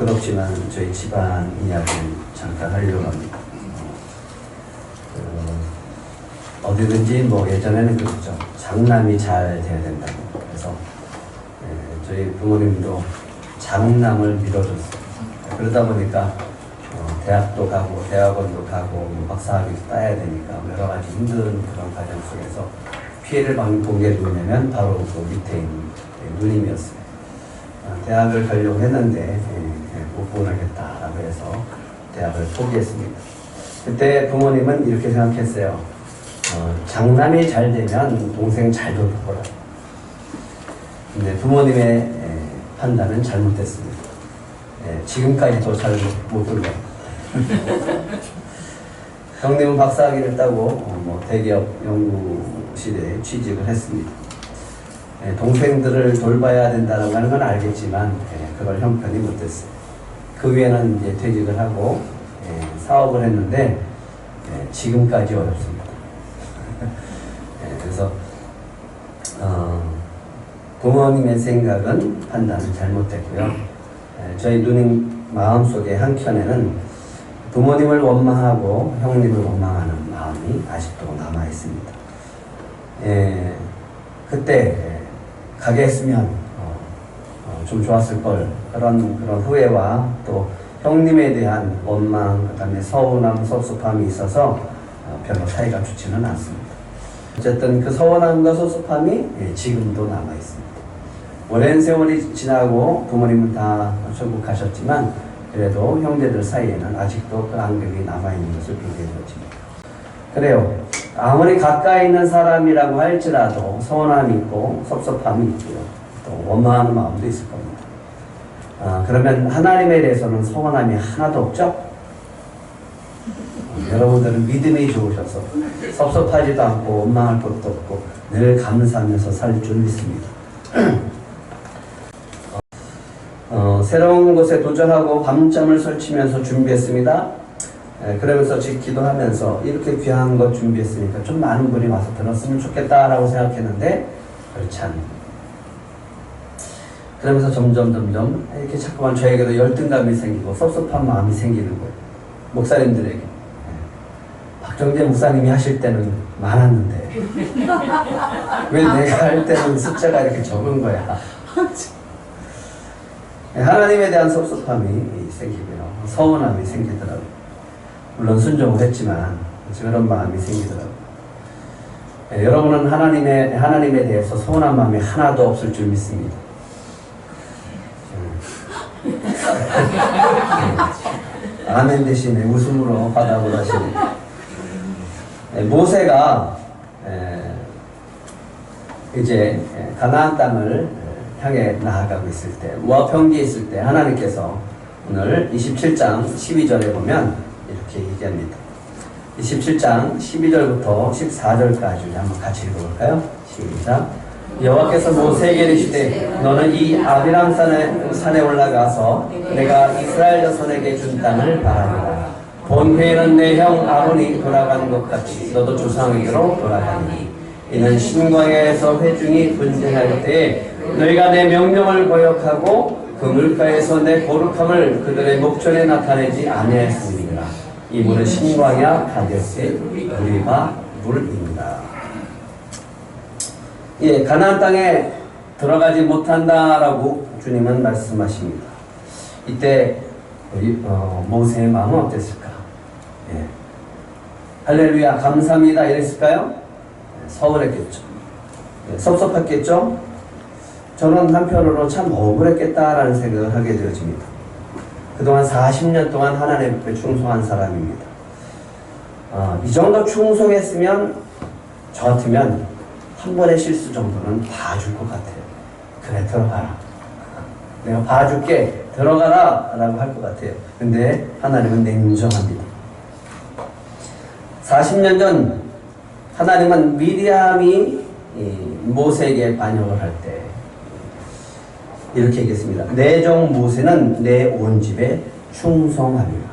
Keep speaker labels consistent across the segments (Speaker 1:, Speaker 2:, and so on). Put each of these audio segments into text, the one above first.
Speaker 1: 부끄럽지만 저희 집안 이야기를 잠깐 하려고 합니다. 어디든지 뭐 예전에는 그랬죠. 장남이 잘 돼야 된다고. 그래서 저희 부모님도 장남을 밀어줬어요. 그러다 보니까 대학도 가고 대학원도 가고 뭐 박사학위도 따야 되니까 여러 가지 힘든 그런 과정 속에서 피해를 본 게 누구냐면 바로 그 밑에 있는 누님이었어요. 대학을 가려고 했는데 못 보내겠다라고 해서 대학을 포기했습니다. 그때 부모님은 이렇게 생각했어요. 장남이 잘 되면 동생 잘 돌 거라. 근데 부모님의 판단은 잘못됐습니다. 지금까지도 잘 못 돌려요. 형님은 박사학위를 따고 뭐 대기업 연구실에 취직을 했습니다. 동생들을 돌봐야 된다는 건 알겠지만 그걸 형편이 못됐어요. 그 후에는 이제 퇴직을 하고 사업을 했는데 지금까지 어렵습니다. 그래서 부모님의 생각은 판단은 잘못됐고요. 저희 누님 마음속에 한켠에는 부모님을 원망하고 형님을 원망하는 마음이 아직도 남아있습니다. 그때 가게 했으면 좀 좋았을 걸, 그런 후회와 또 형님에 대한 원망, 그 다음에 서운함, 섭섭함이 있어서 별로 사이가 좋지는 않습니다. 어쨌든 그 서운함과 섭섭함이 지금도 남아있습니다. 오랜 세월이 지나고 부모님은 다 천국 가셨지만 그래도 형제들 사이에는 아직도 그 앙금이 남아있는 것을 보게 되어집니다. 그래요. 아무리 가까이 있는 사람이라고 할지라도 서운함이 있고 섭섭함이 있고요. 또 원망하는 마음도 있을 겁니다. 그러면 하나님에 대해서는 서운함이 하나도 없죠? 여러분들은 믿음이 좋으셔서 섭섭하지도 않고 원망할 것도 없고 늘 감사하면서 살 줄 믿습니다. 새로운 곳에 도전하고 밤잠을 설치면서 준비했습니다. 그러면서 기도하면서 이렇게 귀한 것 준비했으니까 좀 많은 분이 와서 들었으면 좋겠다라고 생각했는데 그렇지 않습니다. 그러면서 점점 이렇게 자꾸만 저에게도 열등감이 생기고 섭섭한 마음이 생기는 거예요. 목사님들에게. 박정재 목사님이 하실 때는 많았는데 왜 내가 할 때는 숫자가 이렇게 적은 거야. 하나님에 대한 섭섭함이 생기고요. 서운함이 생기더라고요. 물론 순종을 했지만 그런 마음이 생기더라고요. 여러분은 하나님에 대해서 서운한 마음이 하나도 없을 줄 믿습니다. 아멘 대신에 웃음으로 받아보라 하시네. 모세가 이제 가나안 땅을 향해 나아가고 있을 때, 모압 평지에 있을 때 하나님께서 오늘 27장 12절에 보면 이렇게 얘기합니다. 27장 12절부터 14절까지 한번 같이 읽어볼까요? 시작. 여호와께서 모세에게 이르시되 너는 이 아비람 산에 올라가서 내가 이스라엘 자손에게 준 땅을 바라보라. 본회에는 내 형 아론이 돌아간 것 같이 너도 조상에게로 돌아가니 이는 신광야에서 회중이 분쟁할 때에 너희가 내 명령을 거역하고 그 물가에서 내 거룩함을 그들의 목전에 나타내지 아니하였음이니라. 이 물은 신광야 가데스의 무리바 물입니다. 예, 가나안 땅에 들어가지 못한다라고 주님은 말씀하십니다. 이때 모세의 마음은 어땠을까? 예. 할렐루야 감사합니다 이랬을까요? 서운했겠죠. 예, 섭섭했겠죠. 저는 한편으로 참 억울했겠다라는 생각을 하게 되어집니다. 그동안 40년 동안 하나님 앞에 충성한 사람입니다. 이 정도 충성했으면 저 같으면 한 번의 실수 정도는 봐줄 것 같아요. 그래 들어가라. 내가 봐줄게. 들어가라 라고 할 것 같아요. 근데 하나님은 냉정합니다. 40년 전 하나님은 미리암이 모세에게 반역을 할 때 이렇게 얘기했습니다. 내 종 모세는 내 온 집에 충성하리라.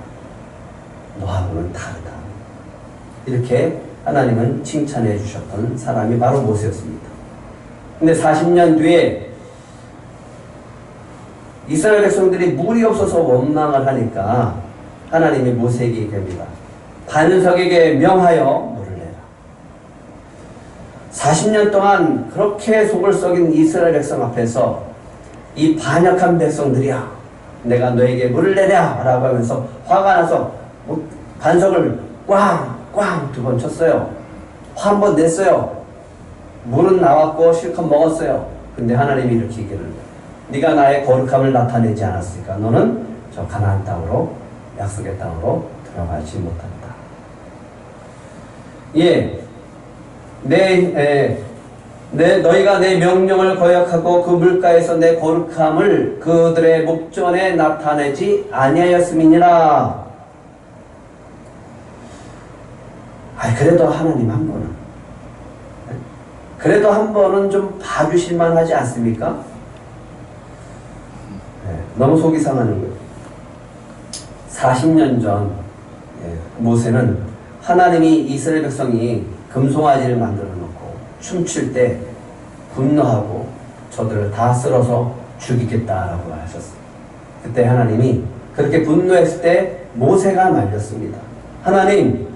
Speaker 1: 너하고는 다르다. 이렇게 하나님은 칭찬해 주셨던 사람이 바로 모세였습니다. 근데 40년 뒤에 이스라엘 백성들이 물이 없어서 원망을 하니까 하나님이 모세에게 얘기합니다. 반석에게 명하여 물을 내라. 40년 동안 그렇게 속을 썩인 이스라엘 백성 앞에서 이 반역한 백성들이야, 내가 너에게 물을 내랴 라고 하면서 화가 나서 반석을 꽝꽝 2번 쳤어요. 화 한 번 냈어요. 물은 나왔고 실컷 먹었어요. 근데 하나님이 이렇게 얘기를, 네가 나의 거룩함을 나타내지 않았으니까 너는 저 가나안 땅으로, 약속의 땅으로 들어가지 못한다. 예, 너희가 내 명령을 거역하고 그 물가에서 내 거룩함을 그들의 목전에 나타내지 아니하였음이니라. 그래도 하나님 한 번은, 그래도 한 번은 좀 봐주실 만하지 않습니까? 너무 속이 상하는 거예요. 40년 전 모세는 하나님이 이스라엘 백성이 금송아지를 만들어 놓고 춤출 때 분노하고 저들을 다 쓸어서 죽이겠다라고 하셨어요. 그때 하나님이 그렇게 분노했을 때 모세가 말렸습니다. 하나님,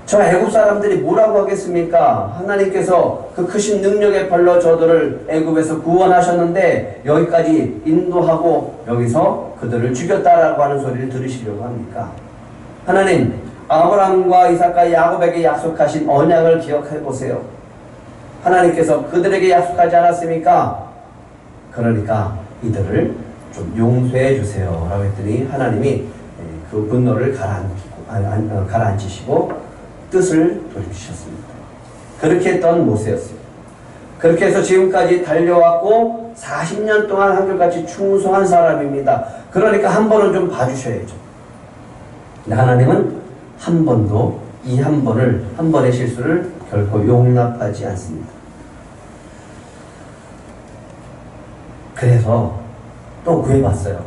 Speaker 1: 저 애굽 사람들이 뭐라고 하겠습니까? 하나님께서 그 크신 능력의 발로 저들을 애굽에서 구원하셨는데 여기까지 인도하고 여기서 그들을 죽였다라고 하는 소리를 들으시려고 합니까? 하나님, 아브라함과 이삭과 야곱에게 약속하신 언약을 기억해 보세요. 하나님께서 그들에게 약속하지 않았습니까? 그러니까 이들을 좀 용서해 주세요 라고 했더니 하나님이 그 분노를 가라앉히시고 뜻을 돌리셨습니다. 그렇게 했던 모세였어요. 그렇게 해서 지금까지 달려왔고 40년 동안 한결같이 충성한 사람입니다. 그러니까 한 번은 좀 봐주셔야죠. 근데 하나님은 한 번도 이 한 번의 실수를 결코 용납하지 않습니다. 그래서 또 구해봤어요.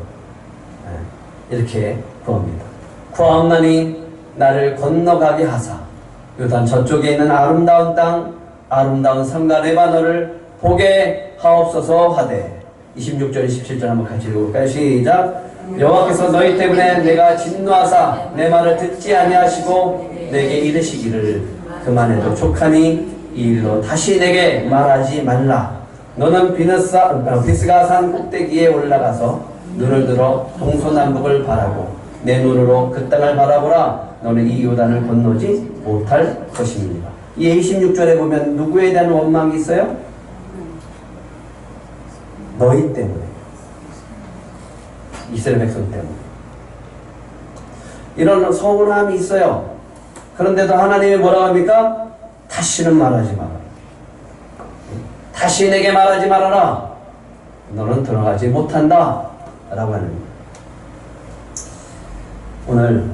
Speaker 1: 이렇게 구합니다. 구하옵나니 나를 건너가게 하사 요단 저쪽에 있는 아름다운 땅, 아름다운 산과 레바논을 보게 하옵소서 하되. 26절 27절 한번 같이 읽어볼까요? 시작. 여호와께서 너희 때문에 내가 진노하사 내 말을 듣지 아니하시고 내게 이르시기를 그만해도 족하니 이 일로 다시 내게 말하지 말라. 너는 비스가 산 꼭대기에 올라가서 눈을 들어 동서남북을 바라고 내 눈으로 그 땅을 바라보라. 너는 이 요단을 건너지 못할 것입니다. 이 26절에 보면 누구에 대한 원망이 있어요? 너희 때문에, 이스라엘 백성 때문에 이런 서운함이 있어요. 그런데도 하나님이 뭐라고 합니까? 다시는 말하지 마라. 다시 내게 말하지 말아라. 너는 들어가지 못한다 라고 하는 거예요. 오늘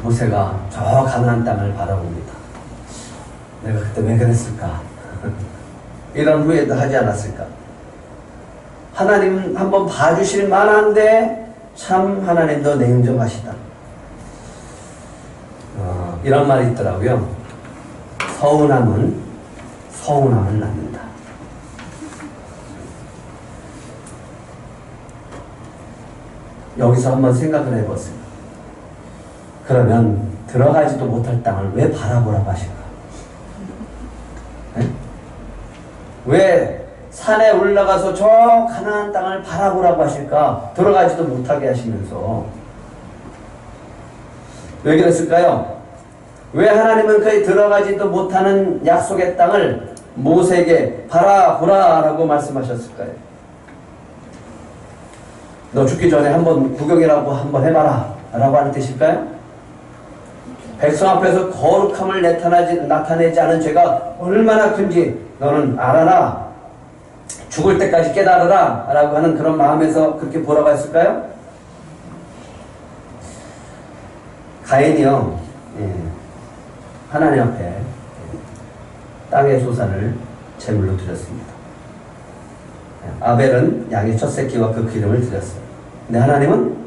Speaker 1: 모세가 저 가나안 땅을 바라봅니다. 내가 그때 왜 그랬을까? 이런 후회도 하지 않았을까? 하나님 한번 봐주실 만한데 참 하나님도 냉정하시다. 이런 말이 있더라고요. 서운함은 서운함을 낳는다. 여기서 한번 생각을 해보세요. 그러면 들어가지도 못할 땅을 왜 바라보라고 하실까? 네? 왜 산에 올라가서 저 가나안 땅을 바라보라고 하실까? 들어가지도 못하게 하시면서. 왜 그랬을까요? 왜 하나님은 그의 들어가지도 못하는 약속의 땅을 모세에게 바라보라 라고 말씀하셨을까요? 너 죽기 전에 한번 구경이라고 한번 해봐라 라고 하는 뜻일까요? 백성 앞에서 거룩함을 나타내지 않은 죄가 얼마나 큰지 너는 알아라. 죽을 때까지 깨달아라 라고 하는 그런 마음에서 그렇게 보라고 했을까요? 가인이요, 하나님 앞에 땅의 소산을 제물로 드렸습니다. 아벨은 양의 첫 새끼와 그 기름을 드렸어요. 근데 하나님은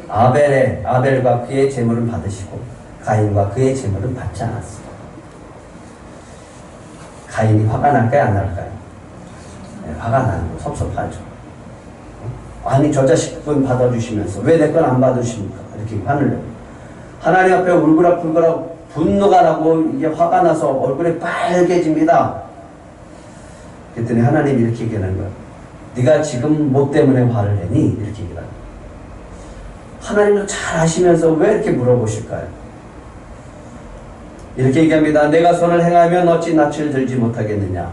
Speaker 1: 아벨과 그의 제물은 받으시고 가인과 그의 제물은 받지 않았어요. 가인이 화가 날까요, 안 날까요? 화가 나는 거 섭섭하죠. 아니 저 자식은 받아주시면서 왜 내 건 안 받으십니까? 이렇게 화를 내요. 하나님 앞에 울그락불그락 분노가 나고 이게 화가 나서 얼굴이 빨개집니다. 그랬더니 하나님이 이렇게 얘기하는 거예요. 네가 지금 뭐 때문에 화를 내니? 이렇게 얘기하는 거예요. 하나님도 잘 아시면서 왜 이렇게 물어보실까요? 이렇게 얘기합니다. 내가 선을 행하면 어찌 낯을 들지 못하겠느냐?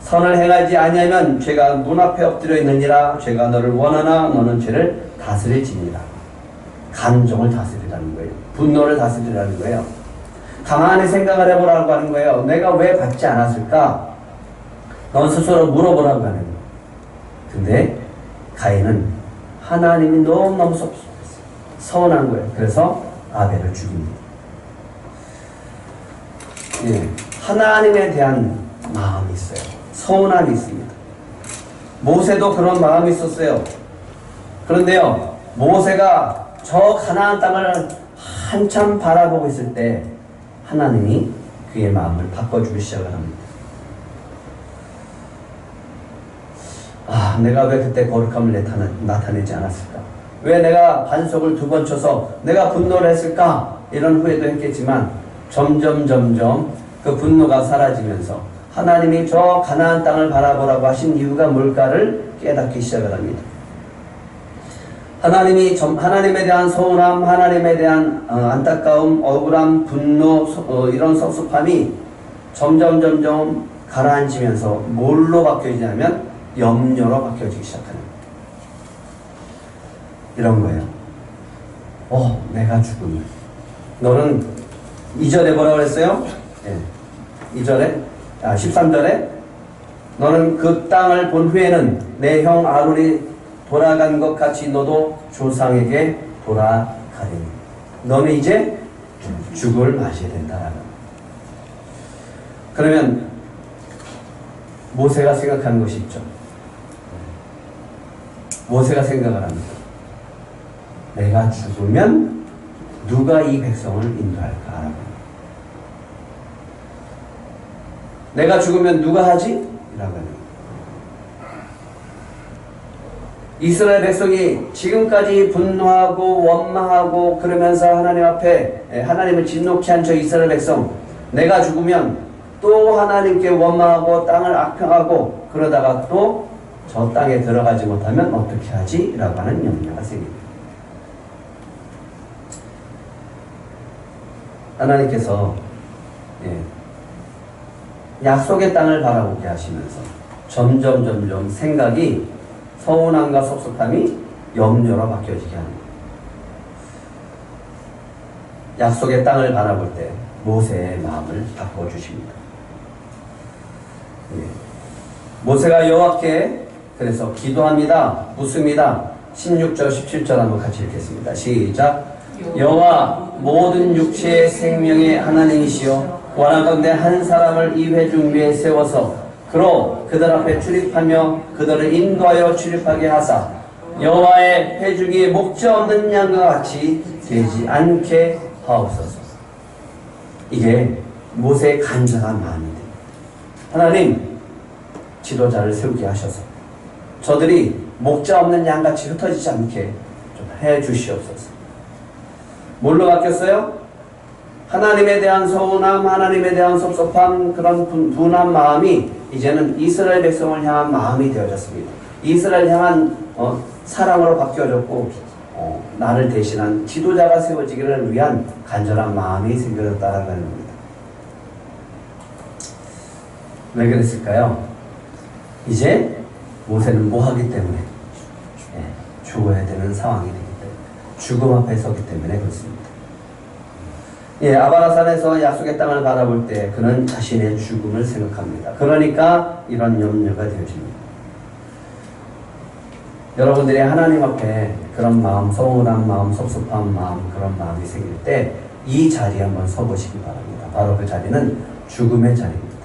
Speaker 1: 선을 행하지 아니하면 죄가 눈앞에 엎드려 있느니라. 죄가 너를 원하나 너는 죄를 다스릴지니라. 감정을 다스리라는 거예요. 분노를 다스리라는 거예요. 가만히 생각을 해보라고 하는 거예요. 내가 왜 받지 않았을까? 넌 스스로 물어보라고 하는 거예요. 근데 가인은 하나님이 너무너무 섭섭했어요. 서운한 거예요. 그래서 아벨을 죽입니다. 예, 하나님에 대한 마음이 있어요. 서운함이 있습니다. 모세도 그런 마음이 있었어요. 그런데요, 모세가 저 가나안 땅을 한참 바라보고 있을 때 하나님이 그의 마음을 바꿔주기 시작을 합니다. 아, 내가 왜 그때 거룩함을 나타내지 않았을까? 왜 내가 반석을 2번 쳐서 내가 분노를 했을까? 이런 후회도 했겠지만 점점 그 분노가 사라지면서 하나님이 저 가나안 땅을 바라보라고 하신 이유가 뭘까를 깨닫기 시작을 합니다. 하나님에 대한 서운함, 하나님에 대한 안타까움, 억울함, 분노, 이런 섭섭함이 점점 가라앉으면서 뭘로 바뀌어지냐면 염려로 바뀌어지기 시작하는 거예요. 이런 거예요. 내가 죽으면. 너는 2절에 뭐라고 그랬어요? 네. 13절에 너는 그 땅을 본 후에는 내 형 아론이 돌아간 것 같이 너도 조상에게 돌아가리니. 너는 이제 죽을 마셔야 된다라는. 그러면 모세가 생각하는 것이 있죠. 모세가 생각을 합니다. 내가 죽으면 누가 이 백성을 인도할까? 내가 죽으면 누가 하지? 라고 하는 거예요. 이스라엘 백성이 지금까지 분노하고 원망하고 그러면서 하나님 앞에 하나님을 진노케 한 저 이스라엘 백성, 내가 죽으면 또 하나님께 원망하고 땅을 악평하고 그러다가 또 저 땅에 들어가지 못하면 어떻게 하지? 라고 하는 염려가 생깁니다. 하나님께서 약속의 땅을 바라보게 하시면서 점점 생각이 서운함과 섭섭함이 염려로 바뀌어지게 합니다. 약속의 땅을 바라볼 때 모세의 마음을 바꿔주십니다. 모세가 여호와께 그래서 기도합니다. 묻습니다. 16절 17절 한번 같이 읽겠습니다. 시작. 여호와 모든 육체의 생명의 하나님이시여 원하건대 한 사람을 이 회중 위에 세워서 그로 그들 앞에 출입하며 그들을 인도하여 출입하게 하사 여호와의 회중이 목자 없는 양과 같이 되지 않게 하옵소서. 이게 모세의 간절한 마음인데, 하나님 지도자를 세우게 하셔서 저들이 목자 없는 양같이 흩어지지 않게 좀 해주시옵소서. 뭘로 바뀌었어요? 하나님에 대한 서운함, 하나님에 대한 섭섭함, 그런 분한 마음이 이제는 이스라엘 백성을 향한 마음이 되어졌습니다. 이스라엘 향한 사랑으로 바뀌어졌고 나를 대신한 지도자가 세워지기를 위한 간절한 마음이 생겨졌다는 겁니다. 왜 그랬을까요? 이제 모세는 뭐하기 때문에 죽어야 되는 상황이 되기 때문에, 죽음 앞에 서기 때문에 그렇습니다. 아바라산에서 약속의 땅을 바라볼 때 그는 자신의 죽음을 생각합니다. 그러니까 이런 염려가 되어집니다. 여러분들이 하나님 앞에 그런 마음, 서운한 마음, 섭섭한 마음, 그런 마음이 생길 때 이 자리에 한번 서보시기 바랍니다. 바로 그 자리는 죽음의 자리입니다.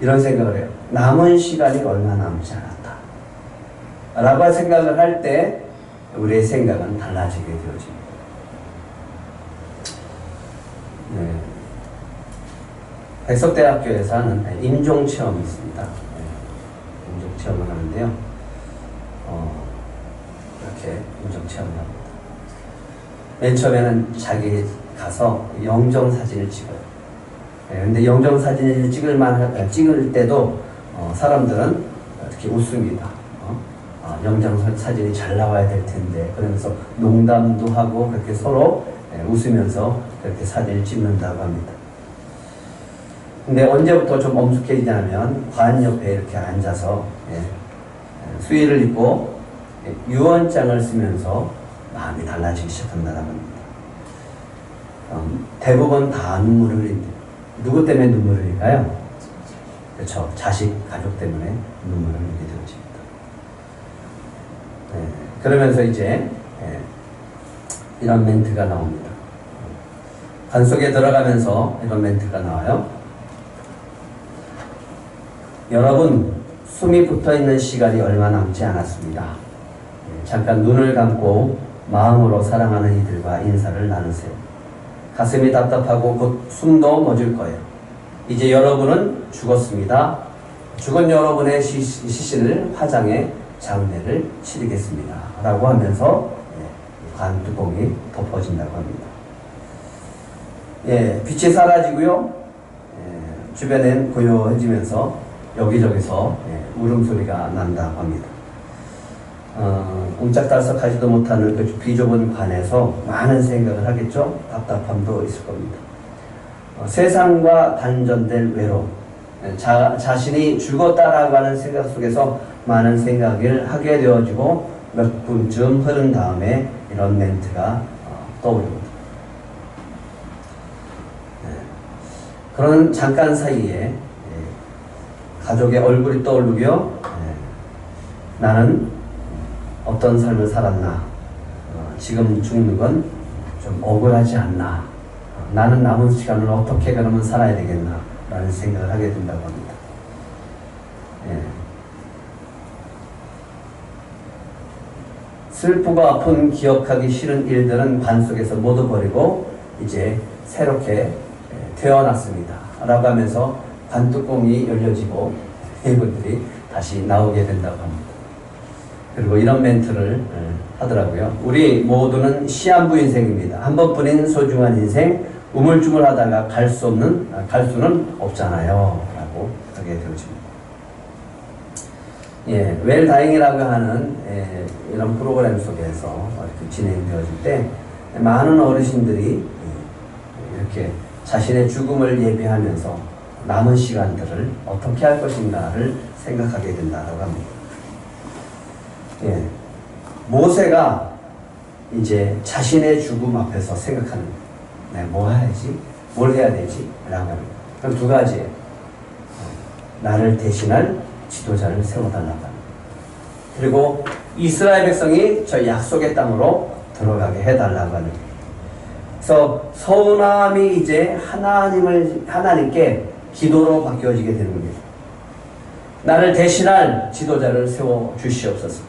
Speaker 1: 이런 생각을 해요. 남은 시간이 얼마 남지 않았다 라고 생각을 할 때 우리의 생각은 달라지게 되어집니다. 백석대학교에서 하는 임종체험이 있습니다. 체험을 하는데요. 이렇게 음정 체험을 합니다. 맨 처음에는 자기 가서 영정 사진을 찍어요. 근데 영정 사진을 찍을 때도 사람들은 이렇게 웃습니다. 영정 사진이 잘 나와야 될 텐데, 그러면서 농담도 하고 그렇게 서로 웃으면서 그렇게 사진을 찍는다고 합니다. 근데 언제부터 좀 엄숙해지냐면 관 옆에 이렇게 앉아서 수의를 입고 유언장을 쓰면서 마음이 달라지기 시작한다고 합니다. 대부분 다 눈물을 흘린대요. 누구 때문에 눈물을 흘릴까요? 그렇죠. 자식, 가족 때문에 눈물을 흘리게 되어집니다. 그러면서 이제 이런 멘트가 나옵니다. 관 속에 들어가면서 이런 멘트가 나와요. 여러분, 숨이 붙어있는 시간이 얼마 남지 않았습니다. 잠깐 눈을 감고 마음으로 사랑하는 이들과 인사를 나누세요. 가슴이 답답하고 곧 숨도 멎을 거예요. 이제 여러분은 죽었습니다. 죽은 여러분의 시신을 화장해 장례를 치르겠습니다. 라고 하면서 관 뚜껑이 덮어진다고 합니다. 빛이 사라지고요. 주변엔 고요해지면서 여기저기서 울음소리가 난다고 합니다. 옴짝달싹하지도 못하는 그 비좁은 관에서 많은 생각을 하겠죠. 답답함도 있을 겁니다. 세상과 단전될 외로움, 자신이 죽었다라고 하는 생각 속에서 많은 생각을 하게 되어지고 몇 분쯤 흐른 다음에 이런 멘트가 떠오릅니다. 그런 잠깐 사이에 가족의 얼굴이 떠오르며 나는 어떤 삶을 살았나, 지금 죽는 건 좀 억울하지 않나, 나는 남은 시간을 어떻게 그러면 살아야 되겠나 라는 생각을 하게 된다고 합니다. 슬프고 아픈 기억하기 싫은 일들은 관 속에서 모두 버리고 이제 새롭게 태어났습니다 라고 하면서 관뚜껑이 열려지고 이분들이 다시 나오게 된다고 합니다. 그리고 이런 멘트를 하더라고요. 우리 모두는 시한부 인생입니다. 한 번뿐인 소중한 인생, 우물쭈물하다가 갈 수는 없잖아요 라고 하게 되어집니다. 웰다잉이라고 하는 이런 프로그램 속에서 이렇게 진행되어질 때 많은 어르신들이 이렇게 자신의 죽음을 예비하면서 남은 시간들을 어떻게 할 것인가를 생각하게 된다고 합니다. 모세가 이제 자신의 죽음 앞에서 생각하는 내가 뭐 해야지? 뭘 해야 되지? 라고 합니다. 그럼 두 가지예요. 나를 대신할 지도자를 세워달라고 합니다. 그리고 이스라엘 백성이 저 약속의 땅으로 들어가게 해달라고 하는 거예요. 그래서 서운함이 이제 하나님께 기도로 바뀌어지게 되는 겁니다. 나를 대신할 지도자를 세워 주시옵소서.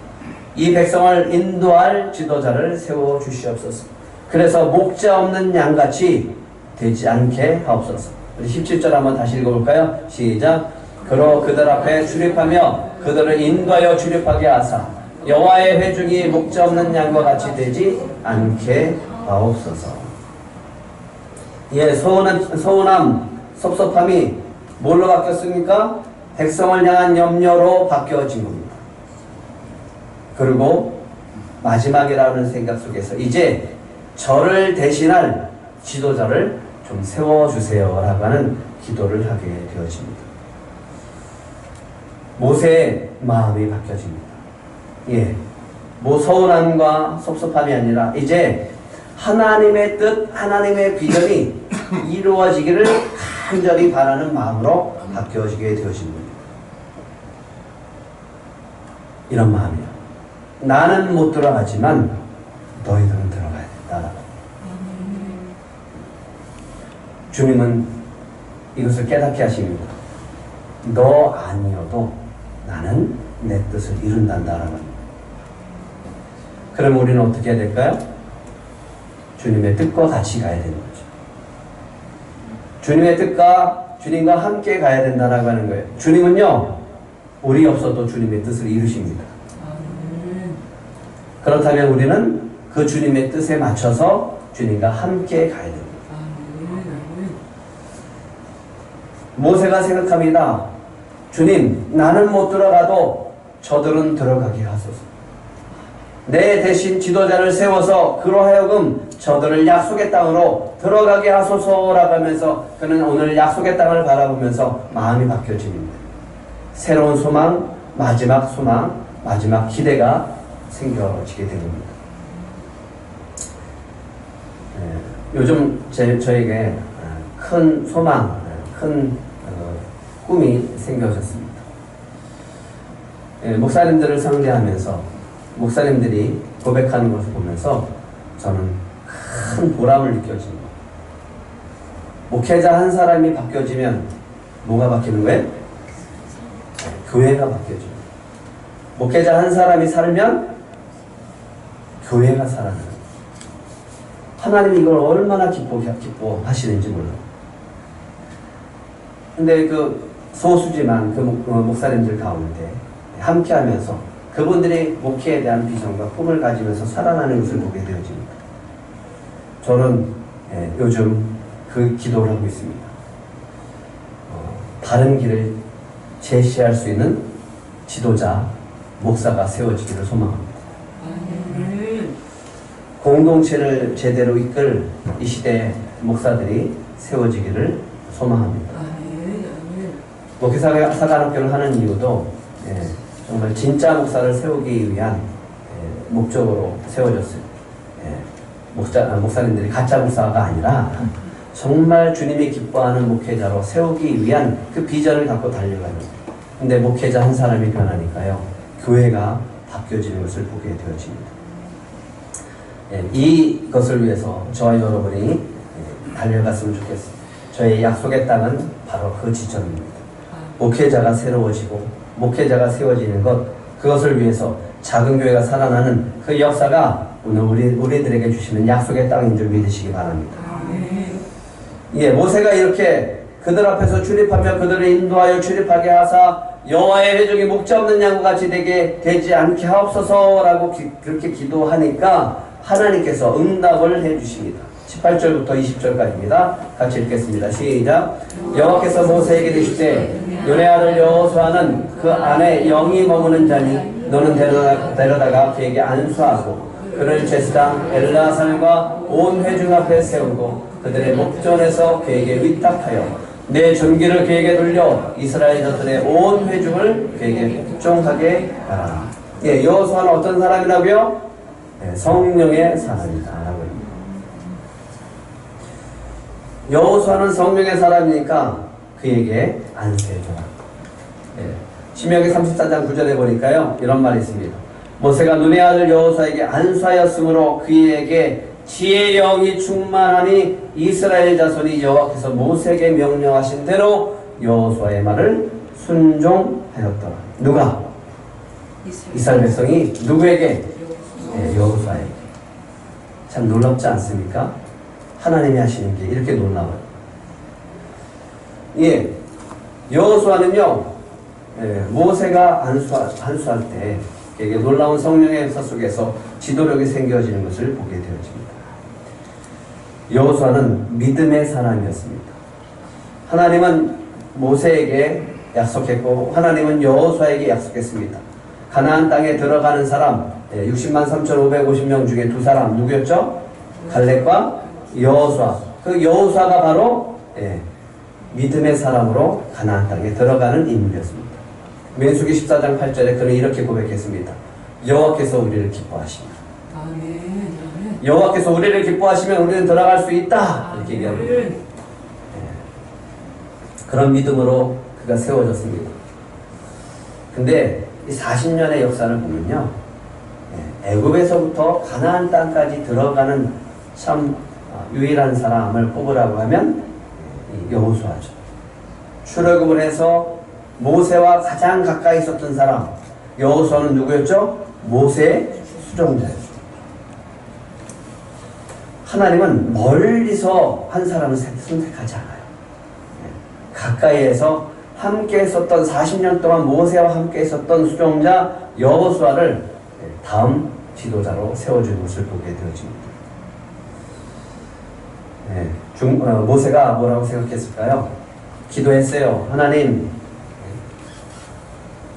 Speaker 1: 이 백성을 인도할 지도자를 세워 주시옵소서. 그래서 목자 없는 양같이 되지 않게 하옵소서. 우리 17절 한번 다시 읽어볼까요? 시작. 그로 그들 앞에 출입하며 그들을 인도하여 출입하게 하사 여호와의 회중이 목자 없는 양과 같이 되지 않게 하옵소서. 서운함, 섭섭함이 뭘로 바뀌었습니까? 백성을 향한 염려로 바뀌어진 겁니다. 그리고 마지막이라는 생각 속에서 이제 저를 대신할 지도자를 좀 세워주세요 라고 하는 기도를 하게 되어집니다. 모세의 마음이 바뀌어집니다. 서운함과 섭섭함이 아니라 이제 하나님의 뜻, 하나님의 비전이 이루어지기를 간절히 바라는 마음으로 바뀌어지게 되어집니다. 이런 마음이요. 나는 못 들어가지만 너희들은 들어가야 된다. 주님은 이것을 깨닫게 하십니다. 너 아니어도 나는 내 뜻을 이룬단다라고 합니다. 그럼 우리는 어떻게 해야 될까요? 주님의 뜻과 같이 가야 되는 거죠. 주님의 뜻과 주님과 함께 가야 된다라고 하는 거예요. 주님은요, 우리 없어도 주님의 뜻을 이루십니다. 그렇다면 우리는 그 주님의 뜻에 맞춰서 주님과 함께 가야 됩니다. 모세가 생각합니다. 주님, 나는 못 들어가도 저들은 들어가게 하소서. 내 대신 지도자를 세워서 그로 하여금 저들을 약속의 땅으로 들어가게 하소서라고 하면서 그는 오늘 약속의 땅을 바라보면서 마음이 바뀌어집니다. 새로운 소망, 마지막 기대가 생겨지게 된 겁니다. 요즘 저에게 큰 소망, 큰 꿈이 생겨졌습니다. 목사님들을 상대하면서 목사님들이 고백하는 것을 보면서 저는 큰 보람을 느껴집니다. 목회자 한 사람이 바뀌어지면 뭐가 바뀌는 거예요? 교회가 바뀌어져요. 목회자 한 사람이 살면 교회가 살아나요. 하나님이 이걸 얼마나 기뻐하시는지 몰라요. 근데 그 소수지만 그 목사님들 가운데 함께 하면서 그분들이 목회에 대한 비전과 꿈을 가지면서 살아나는 것을 보게 되어집니다. 저는 요즘 그 기도를 하고 있습니다. 바른 길을 제시할 수 있는 지도자, 목사가 세워지기를 소망합니다. 공동체를 제대로 이끌 이 시대의 목사들이 세워지기를 소망합니다. 목회사관학교를 하는 이유도 정말 진짜 목사를 세우기 위한 목적으로 세워졌어요. 목사님들이 가짜 목사가 아니라 정말 주님이 기뻐하는 목회자로 세우기 위한 그 비전을 갖고 달려가는. 근데 목회자 한 사람이 변하니까요, 교회가 바뀌어지는 것을 보게 되어집니다. 이것을 위해서 저와 여러분이 달려갔으면 좋겠습니다. 저의 약속의 땅은 바로 그 지점입니다. 목회자가 새로워지고 목회자가 세워지는 것, 그것을 위해서 작은 교회가 살아나는 그 역사가 오늘 우리들에게 주시는 약속의 땅인 줄 믿으시기 바랍니다. 모세가 이렇게 그들 앞에서 출입하며 그들을 인도하여 출입하게 하사 여호와의 회중이 목자 없는 양같이 되지 않게 하옵소서라고 그렇게 기도하니까 하나님께서 응답을 해주십니다. 18절부터 20절까지입니다. 같이 읽겠습니다. 시작. 여호와께서 모세에게 이르시되 눈의 아들 여호수아는 그 안에 영이 머무는 자니 너는 데려다가 그에게 안수하고 그를 제사장 엘르아살과 온 회중 앞에 세우고 그들의 목전에서 그에게 위탁하여 내 존귀를 그에게 돌려 이스라엘 자손의 온 회중을 그에게 복종하게 하라. 여호수아는 어떤 사람이라고요? 성령의 사람이다. 여호수아는 성령의 사람이니까 그에게 안수해줘라. 신명기 34장 9절에 보니까요, 이런 말이 있습니다. 모세가 눈의 아들 여호수아에게 안수하였으므로 그에게 지혜의 영이 충만하니 이스라엘 자손이 여호와께서 모세에게 명령하신 대로 여호수아의 말을 순종하였더라. 누가? 이스라엘 백성이 누구에게? 여호수아에게. 참 놀랍지 않습니까? 하나님이 하시는 게 이렇게 놀라워요. 여호수아는요, 모세가 안수할 때 그에게 놀라운 성령의 역사 속에서 지도력이 생겨지는 것을 보게 되어집니다. 여호수아는 믿음의 사람이었습니다. 하나님은 모세에게 약속했고 하나님은 여호수아에게 약속했습니다. 가나안 땅에 들어가는 사람 60만 3,550명 중에 두 사람 누구였죠? 갈렙과 여호수아. 그 여호수아가 바로 믿음의 사람으로 가나안 땅에 들어가는 인물이었습니다. 민수기 14장 8절에 그는 이렇게 고백했습니다. 여호와께서 우리를 기뻐하십니다. 여호와께서 우리를 기뻐하시면 우리는 들어갈 수 있다. 이렇게 얘기합니다. 그런 믿음으로 그가 세워졌습니다. 근데 이 40년의 역사를 보면요, 애굽에서부터 가나안 땅까지 들어가는 참 유일한 사람을 뽑으라고 하면 여호수아죠. 출애굽을 해서 모세와 가장 가까이 있었던 사람, 여호수아는 누구였죠? 모세의 수종자였죠. 하나님은 멀리서 한 사람을 선택하지 않아요. 가까이에서 함께 있었던 40년 동안 모세와 함께 있었던 수종자 여호수아를 다음 지도자로 세워준 것을 보게 되어집니다. 모세가 뭐라고 생각했을까요? 기도했어요. 하나님,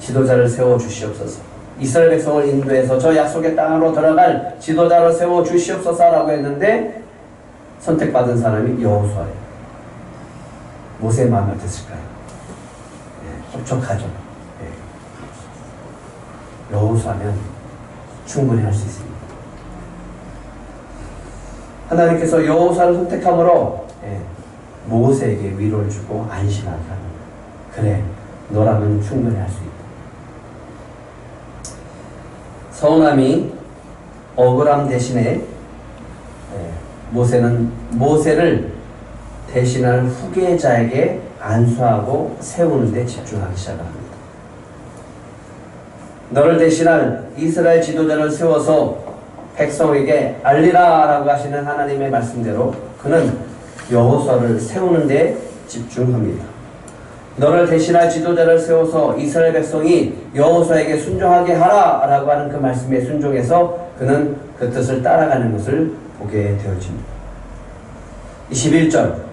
Speaker 1: 지도자를 세워주시옵소서. 이스라엘 백성을 인도해서 저 약속의 땅으로 들어갈 지도자로 세워주시옵소서라고 했는데 선택받은 사람이 여호수아예요. 모세의 마음이 어땠을까요? 촉촉하죠. 여호수아면 충분히 할 수 있습니다. 하나님께서 여호수아를 선택함으로 모세에게 위로를 주고 안심하게 합니다. 그래, 너라면 충분히 할 수 있다. 서운함이 억울함 대신에 모세를 대신할 후계자에게 안수하고 세우는 데 집중하기 시작합니다. 너를 대신할 이스라엘 지도자를 세워서 백성에게 알리라 라고 하시는 하나님의 말씀대로 그는 여호수아를 세우는 데 집중합니다. 너를 대신할 지도자를 세워서 이스라엘 백성이 여호수아에게 순종하게 하라 라고 하는 그 말씀에 순종해서 그는 그 뜻을 따라가는 것을 보게 되어집니다. 21절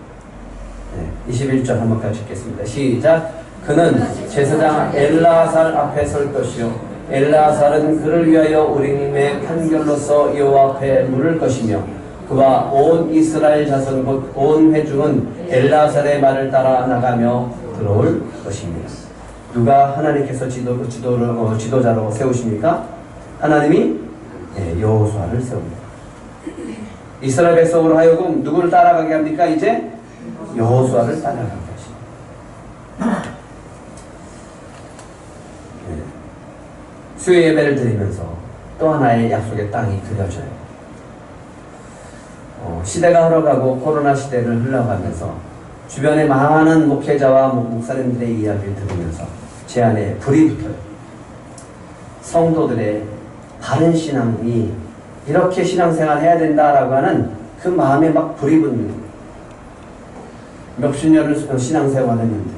Speaker 1: 한번 같이 읽겠습니다. 시작. 그는 제사장 엘라살 앞에 설 것이요 엘라살은 그를 위하여 우리님의 판결로서 여호와 앞에 물을 것이며 그와 온 이스라엘 자손 곧 온 회중은 엘라살의 말을 따라 나가며 들어올 것입니다. 누가 하나님께서 지도자로 세우십니까? 하나님이 여호수아를 세웁니다. 이스라엘 백성으로 하여금 누구를 따라가게 합니까? 이제 여호수아를 따라가게 하십니다. 수요 예배를 드리면서 또 하나의 약속의 땅이 그려져요. 시대가 흘러가고 코로나 시대를 흘러가면서 주변에 많은 목회자와 목사님들의 이야기를 들으면서 제 안에 불이 붙어요. 성도들의 바른 신앙이 이렇게 신앙생활 해야 된다라고 하는 그 마음에 막 불이 붙는 거예요. 몇십 년을 신앙생활을 했는데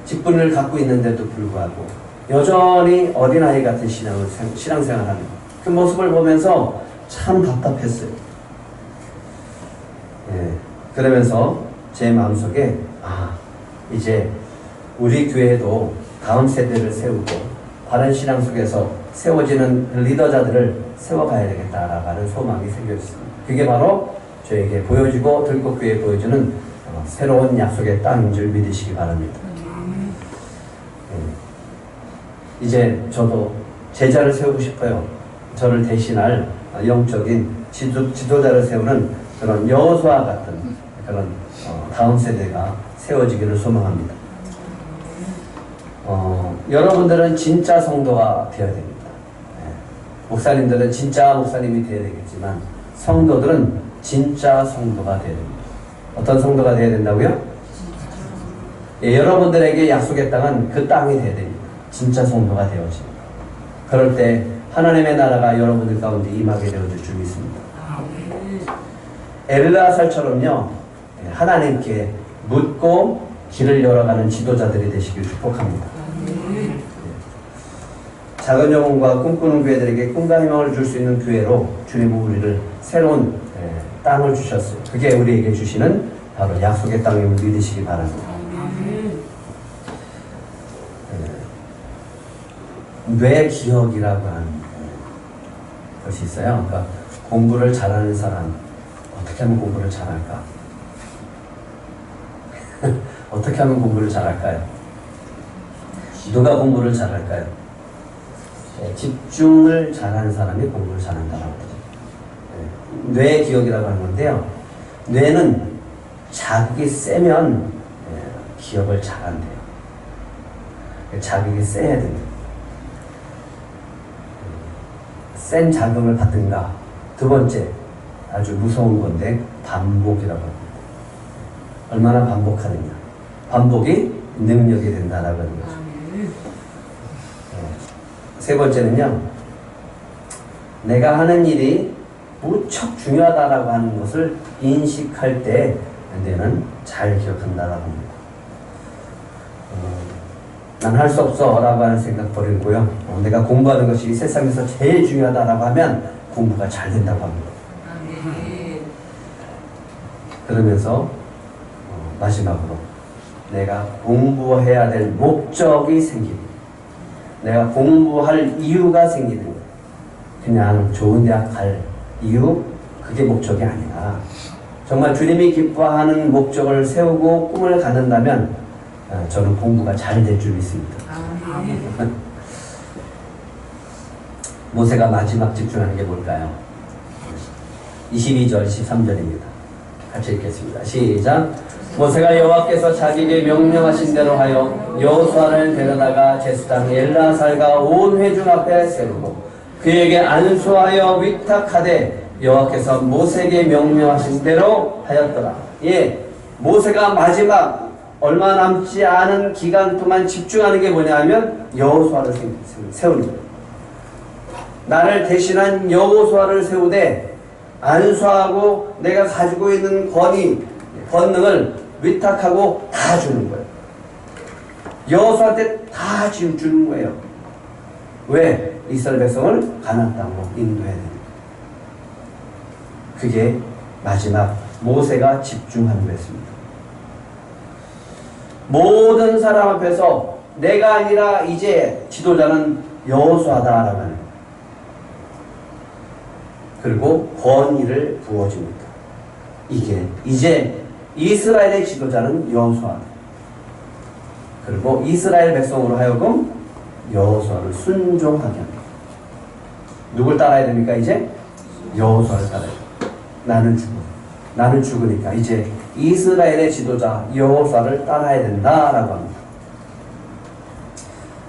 Speaker 1: 직분을 갖고 있는데도 불구하고 여전히 어린아이 같은 신앙생활을 하는 그 모습을 보면서 참 답답했어요. 그러면서 제 마음속에 이제 우리 교회도 다음 세대를 세우고 바른 신앙 속에서 세워지는 리더자들을 세워가야 되겠다라고 하는 소망이 생겨 있습니다. 그게 바로 저에게 보여지고 들꽃교회에 보여주는 새로운 약속의 땅인 줄 믿으시기 바랍니다. 이제 저도 제자를 세우고 싶어요. 저를 대신할 영적인 지도자를 세우는 그런 여호수아 같은 그런 다음 세대가 세워지기를 소망합니다. 여러분들은 진짜 성도가 되어야 됩니다. 목사님들은 진짜 목사님이 되어야 되겠지만 성도들은 진짜 성도가 되어야 됩니다. 어떤 성도가 되어야 된다고요? 여러분들에게 약속의 땅은 그 땅이 되어야 됩니다. 진짜 성도가 되어집니다. 그럴 때 하나님의 나라가 여러분들 가운데 임하게 되어질 줄 믿습니다. 엘르아살처럼요, 하나님께 묻고 길을 열어가는 지도자들이 되시길 축복합니다. 작은 영혼과 꿈꾸는 교회들에게 꿈과 희망을 줄 수 있는 교회로 주님은 우리를 새로운 땅을 주셨어요. 그게 우리에게 주시는 바로 약속의 땅임을 믿으시기 바랍니다. 뇌기억이라고 하는 것이 있어요. 그러니까 공부를 잘하는 사람 어떻게 하면 공부를 잘할까? 어떻게 하면 공부를 잘할까요? 누가 공부를 잘할까요? 집중을 잘하는 사람이 공부를 잘한다고 하죠. 뇌기억이라고 하는 건데요. 뇌는 자극이 세면 기억을 잘한대요. 자극이 세야 됩니다. 센 자극을 받든가. 두 번째, 아주 무서운 건데 반복이라고 합니다. 얼마나 반복하느냐. 반복이 능력이 된다라고 하는 거죠. 세 번째는요, 내가 하는 일이 무척 중요하다라고 하는 것을 인식할 때 뇌는 잘 기억한다라고 합니다. 난 할 수 없어 라고 하는 생각 버리고요. 내가 공부하는 것이 세상에서 제일 중요하다라고 하면 공부가 잘 된다고 합니다. 그러면서 마지막으로 내가 공부해야 될 목적이 생깁니다. 내가 공부할 이유가 생기는 거예요. 그냥 좋은 대학 갈 이유, 그게 목적이 아니라 정말 주님이 기뻐하는 목적을 세우고 꿈을 갖는다면 저는 공부가 잘 될 줄 믿습니다. 모세가 마지막 집중하는 게 뭘까요? 22절, 23절입니다. 같이 읽겠습니다. 시작. 모세가 여호와께서 자기에게 명령하신 대로 하여 여호수아를 데려다가 제사장 엘르아살과 온 회중 앞에 세우고 그에게 안수하여 위탁하되 여호와께서 모세에게 명령하신 대로 하였더라. 예, 모세가 마지막 얼마 남지 않은 기간 동안 집중하는 게 뭐냐면 여호수아를 세우는 거예요. 나를 대신한 여호수아를 세우되 안수하고 내가 가지고 있는 권능을 위탁하고 다 주는 거예요. 여호수아한테 다 지금 주는 거예요. 왜? 이스라엘 백성을 가나안 땅으로 인도해야 됩니다. 그게 마지막 모세가 집중한 거였습니다. 모든 사람 앞에서 내가 아니라 이제 지도자는 여호수아다라고 하는, 그리고 권위를 부어줍니다. 이게 이제 이스라엘의 지도자는 여호수아다. 그리고 이스라엘 백성으로 하여금 여호수아를 순종하게 합니다. 누굴 따라야 됩니까? 이제 여호수아를 따라야 됩니다. 나는 죽으니까 이제 이스라엘의 지도자 여호수아를 따라야 된다라고 합니다.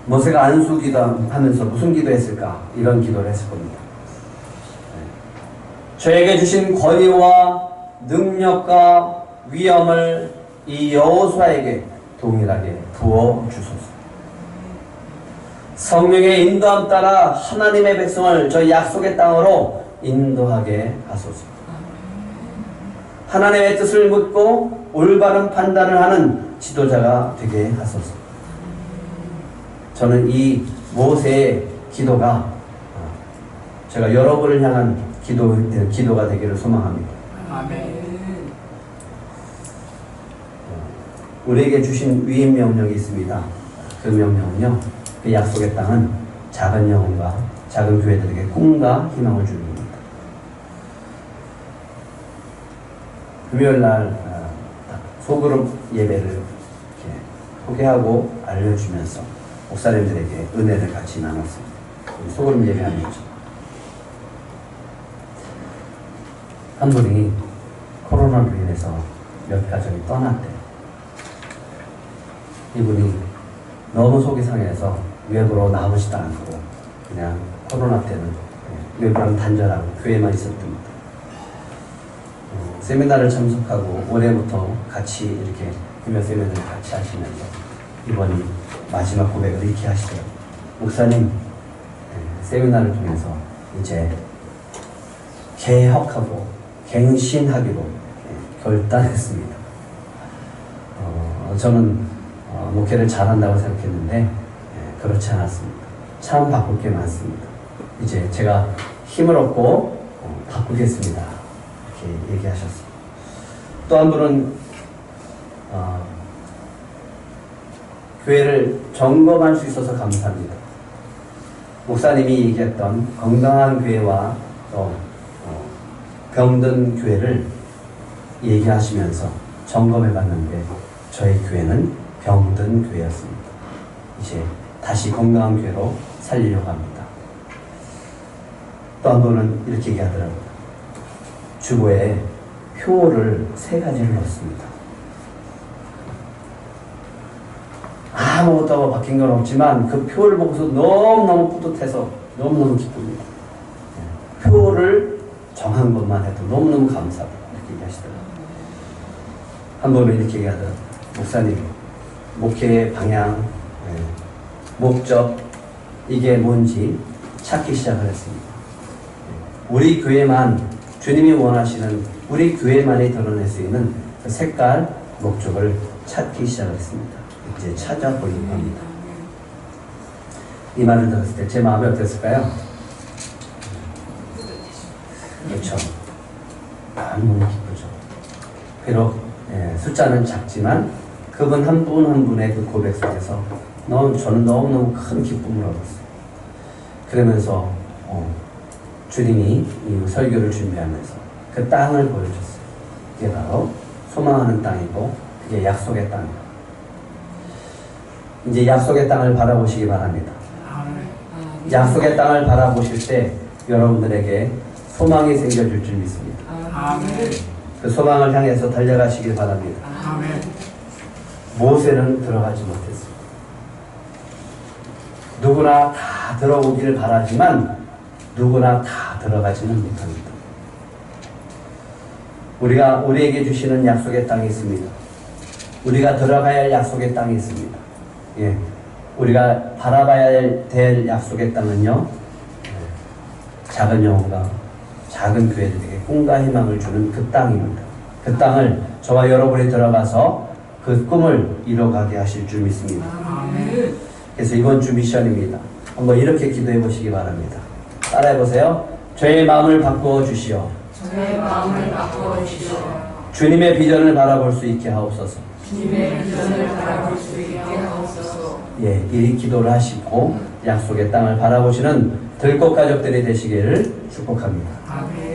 Speaker 1: 모세가 안수 기도하면서 무슨 기도했을까? 이런 기도를 했을 겁니다. 저에게 주신 권위와 능력과 위엄을 이 여호수아에게 동일하게 부어 주소서. 성령의 인도함 따라 하나님의 백성을 저 약속의 땅으로 인도하게 하소서. 하나님의 뜻을 묻고 올바른 판단을 하는 지도자가 되게 하소서. 저는 이 모세의 기도가 제가 여러분을 향한 기도가 되기를 소망합니다.
Speaker 2: 아멘.
Speaker 1: 우리에게 주신 위임 명령이 있습니다. 그 명령은요, 그 약속의 땅은 작은 영혼과 작은 교회들에게 꿈과 희망을 주는 겁니다. 금요일날 소그룹 예배를 이렇게 소개하고 알려주면서 목사님들에게 은혜를 같이 나눴습니다. 소그룹 예배하는 거죠. 한 분이 코로나로 인해서 몇 가정이 떠났대요. 이분이 너무 속이 상해서 외부로 나오지도 않고 그냥 코로나 때는 외부랑 단절하고 교회만 있었답니다. 세미나를 참석하고 올해부터 같이 이렇게 금요 세미나를 같이 하시면서 이번이 마지막 고백을 이렇게 하시더라고요. 목사님, 세미나를 통해서 이제 개혁하고 갱신하기로 결단했습니다. 저는 목회를 잘한다고 생각했는데 그렇지 않았습니다. 참 바꿀 게 많습니다. 이제 제가 힘을 얻고 바꾸겠습니다. 이렇게 얘기하셨습니다. 또 한 분은 교회를 점검할 수 있어서 감사합니다. 목사님이 얘기했던 건강한 교회와 또 병든 교회를 얘기하시면서 점검해 봤는데 저희 교회는 병든 교회였습니다. 이제 다시 건강한 교회로 살리려고 합니다. 또 한 분은 이렇게 얘기하더라고요. 주보에 표를 3가지를 넣었습니다. 아무것도 바뀐 건 없지만 그 표를 보고서 너무너무 뿌듯해서 너무너무 기쁩니다. 표를 정한 것만 해도 너무너무 감사하다. 이렇게 얘기하시더라고요. 한 번은 이렇게 얘기하더라고요. 목사님, 목회의 방향, 목적, 이게 뭔지 찾기 시작을 했습니다. 우리 교회만, 주님이 원하시는 우리 교회만이 드러낼 수 있는 그 색깔, 목적을 찾기 시작을 했습니다. 이제 찾아보려고 합니다. 이 말을 들었을 때 제 마음이 어땠을까요? 그렇죠. 너무 기쁘죠. 비록 숫자는 작지만 그분 한 분 한 분의 그 고백 속에서 저는 너무너무 큰 기쁨을 얻었어요. 그러면서 주님이 이 설교를 준비하면서 그 땅을 보여줬어요. 그게 바로 소망하는 땅이고 그게 약속의 땅이에요. 이제 약속의 땅을 바라보시기 바랍니다. 약속의 땅을 바라보실 때 여러분들에게 소망이 생겨질 줄 믿습니다. 그 소망을 향해서 달려가시길 바랍니다. 모세는 들어가지 못했습니다. 누구나 다 들어오기를 바라지만 누구나 다 들어가지는 못합니다. 우리에게 주시는 약속의 땅이 있습니다. 우리가 들어가야 할 약속의 땅이 있습니다. 예, 우리가 바라봐야 될 약속의 땅은요, 작은 영혼과 작은 교회들에게 꿈과 희망을 주는 그 땅입니다. 그 땅을 저와 여러분이 들어가서 그 꿈을 이뤄가게 하실 줄 믿습니다. 그래서 이번 주 미션입니다. 한번 이렇게 기도해 보시기 바랍니다. 따라해 보세요. 저의 마음을 바꾸어 주시오.
Speaker 2: 저의 마음을 바꾸어 주시오.
Speaker 1: 주님의 비전을 바라볼 수 있게 하옵소서.
Speaker 2: 주님의 비전을 바라볼 수 있게 하옵소서.
Speaker 1: 예, 이 기도를 하시고 약속의 땅을 바라보시는 들꽃 가족들이 되시기를 축복합니다.
Speaker 2: 아멘.